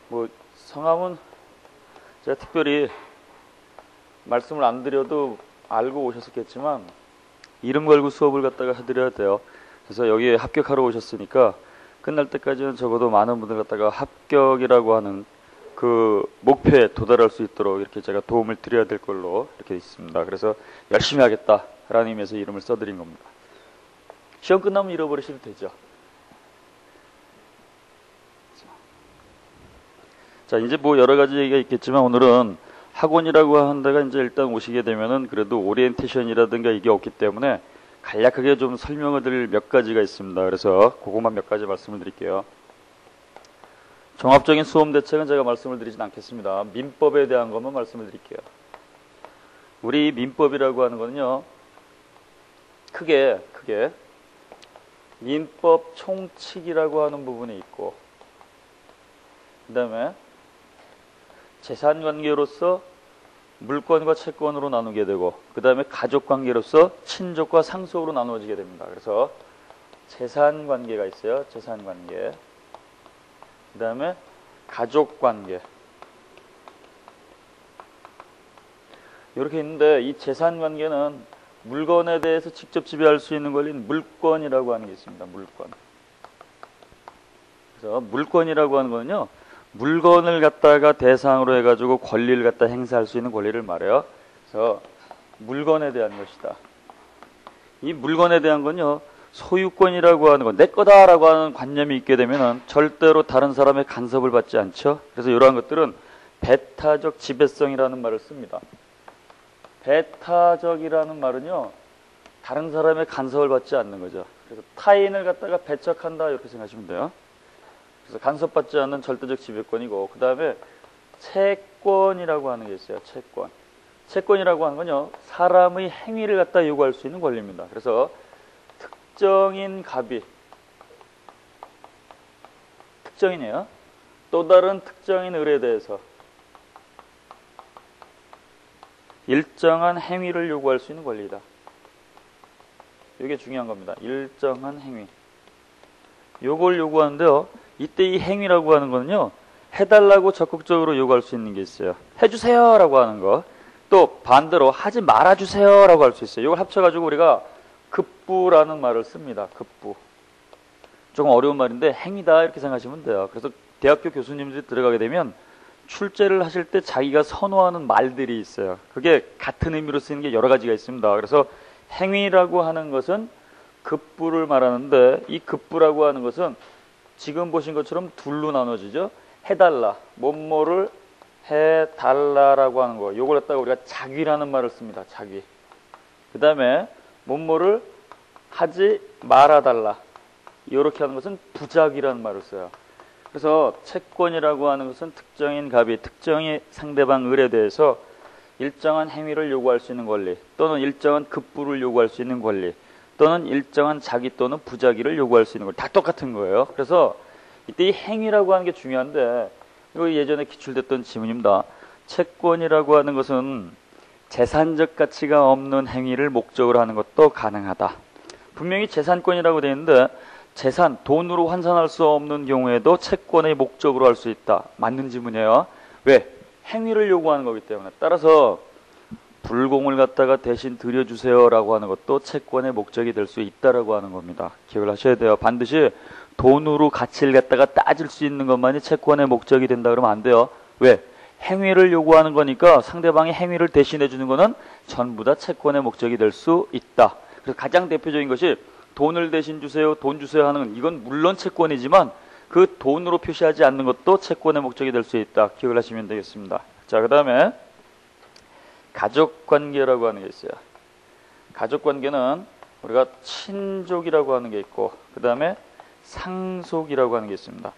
뭐 성함은 제가 특별히 말씀을 안 드려도 알고 오셨었겠지만 이름 걸고 수업을 갖다가 해드려야 돼요. 그래서 여기에 합격하러 오셨으니까 끝날 때까지는 적어도 많은 분들 갖다가 합격이라고 하는 그 목표에 도달할 수 있도록 이렇게 제가 도움을 드려야 될 걸로 이렇게 있습니다. 그래서 열심히 하겠다라는 의미에서 이름을 써드린 겁니다. 시험 끝나면 잃어버리셔도 되죠. 자, 이제 뭐 여러 가지 얘기가 있겠지만 오늘은 학원이라고 하는 데가 이제 일단 오시게 되면은 그래도 오리엔테이션이라든가 이게 없기 때문에 간략하게 좀 설명을 드릴 몇 가지가 있습니다. 그래서 그것만 몇 가지 말씀을 드릴게요. 종합적인 수험 대책은 제가 말씀을 드리진 않겠습니다. 민법에 대한 것만 말씀을 드릴게요. 우리 민법이라고 하는 거는요, 크게 민법 총칙이라고 하는 부분이 있고, 그 다음에 재산관계로서 물권과 채권으로 나누게 되고, 그 다음에 가족관계로서 친족과 상속으로 나누어지게 됩니다. 그래서 재산관계가 있어요. 재산관계. 그 다음에 가족관계. 이렇게 있는데 이 재산관계는 물건에 대해서 직접 지배할 수 있는 권리는 물권이라고 하는 게 있습니다. 물권. 그래서 물권이라고 하는 거는요, 물건을 갖다가 대상으로 해가지고 권리를 갖다 행사할 수 있는 권리를 말해요. 그래서 물건에 대한 것이다. 이 물건에 대한 건요, 소유권이라고 하는 건 내 거다라고 하는 관념이 있게 되면은 절대로 다른 사람의 간섭을 받지 않죠. 그래서 이러한 것들은 배타적 지배성이라는 말을 씁니다. 배타적이라는 말은요, 다른 사람의 간섭을 받지 않는 거죠. 그래서 타인을 갖다가 배척한다 이렇게 생각하시면 돼요. 그래서 간섭받지 않는 절대적 지배권이고, 그 다음에 채권이라고 하는 게 있어요. 채권. 채권이라고 하는 건요, 사람의 행위를 갖다 요구할 수 있는 권리입니다. 그래서 특정인 갑이, 특정인이에요. 또 다른 특정인 을에 대해서 일정한 행위를 요구할 수 있는 권리이다. 이게 중요한 겁니다. 일정한 행위. 요걸 요구하는데요, 이때 이 행위라고 하는 거는요, 해달라고 적극적으로 요구할 수 있는 게 있어요. 해주세요 라고 하는 거. 또 반대로 하지 말아주세요 라고 할 수 있어요. 이걸 합쳐가지고 우리가 급부라는 말을 씁니다. 급부. 조금 어려운 말인데 행위다 이렇게 생각하시면 돼요. 그래서 대학교 교수님들이 들어가게 되면 출제를 하실 때 자기가 선호하는 말들이 있어요. 그게 같은 의미로 쓰이는 게 여러 가지가 있습니다. 그래서 행위라고 하는 것은 급부를 말하는데, 이 급부라고 하는 것은 지금 보신 것처럼 둘로 나눠지죠. 해달라, 뭐뭐를 해달라라고 하는 거. 요걸 갖다가 우리가 자귀라는 말을 씁니다. 자귀. 그 다음에 뭐뭐를 하지 말아달라. 이렇게 하는 것은 부작이라는 말을 써요. 그래서 채권이라고 하는 것은 특정인 갑이 특정인 상대방 을에 대해서 일정한 행위를 요구할 수 있는 권리, 또는 일정한 급부를 요구할 수 있는 권리, 또는 일정한 자기 또는 부작위를 요구할 수 있는 걸 다 똑같은 거예요. 그래서 이때 이 행위라고 하는 게 중요한데, 이거 예전에 기출됐던 지문입니다. 채권이라고 하는 것은 재산적 가치가 없는 행위를 목적으로 하는 것도 가능하다. 분명히 재산권이라고 되어 있는데 재산, 돈으로 환산할 수 없는 경우에도 채권의 목적으로 할 수 있다. 맞는 지문이에요. 왜? 행위를 요구하는 거기 때문에. 따라서 불공을 갖다가 대신 드려주세요라고 하는 것도 채권의 목적이 될 수 있다라고 하는 겁니다. 기억을 하셔야 돼요. 반드시 돈으로 가치를 갖다가 따질 수 있는 것만이 채권의 목적이 된다 그러면 안 돼요. 왜? 행위를 요구하는 거니까 상대방이 행위를 대신해 주는 거는 전부 다 채권의 목적이 될 수 있다. 그래서 가장 대표적인 것이 돈을 대신 주세요, 돈 주세요 하는 건 이건 물론 채권이지만 그 돈으로 표시하지 않는 것도 채권의 목적이 될 수 있다. 기억을 하시면 되겠습니다. 자, 그 다음에 가족관계라고 하는 게 있어요. 가족관계는 우리가 친족이라고 하는 게 있고, 그 다음에 상속이라고 하는 게 있습니다.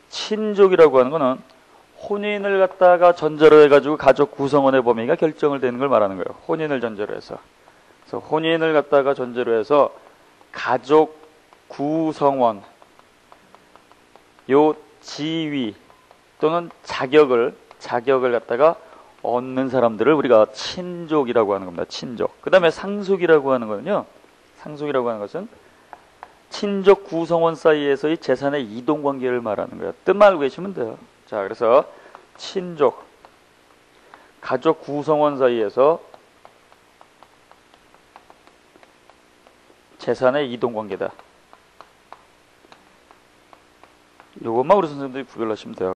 친족이라고 하는 거는 혼인을 갖다가 전제로 해가지고 가족 구성원의 범위가 결정을 되는 걸 말하는 거예요. 혼인을 전제로 해서. 그래서 혼인을 갖다가 전제로 해서 가족 구성원, 요 지위 또는 자격을 갖다가 얻는 사람들을 우리가 친족이라고 하는 겁니다. 친족. 그 다음에 상속이라고 하는 거는요, 상속이라고 하는 것은 친족 구성원 사이에서의 재산의 이동관계를 말하는 거예요. 뜻만 알고 계시면 돼요. 자, 그래서 친족, 가족 구성원 사이에서 재산의 이동관계다. 요것만 우리 선생님들이 구별하시면 돼요.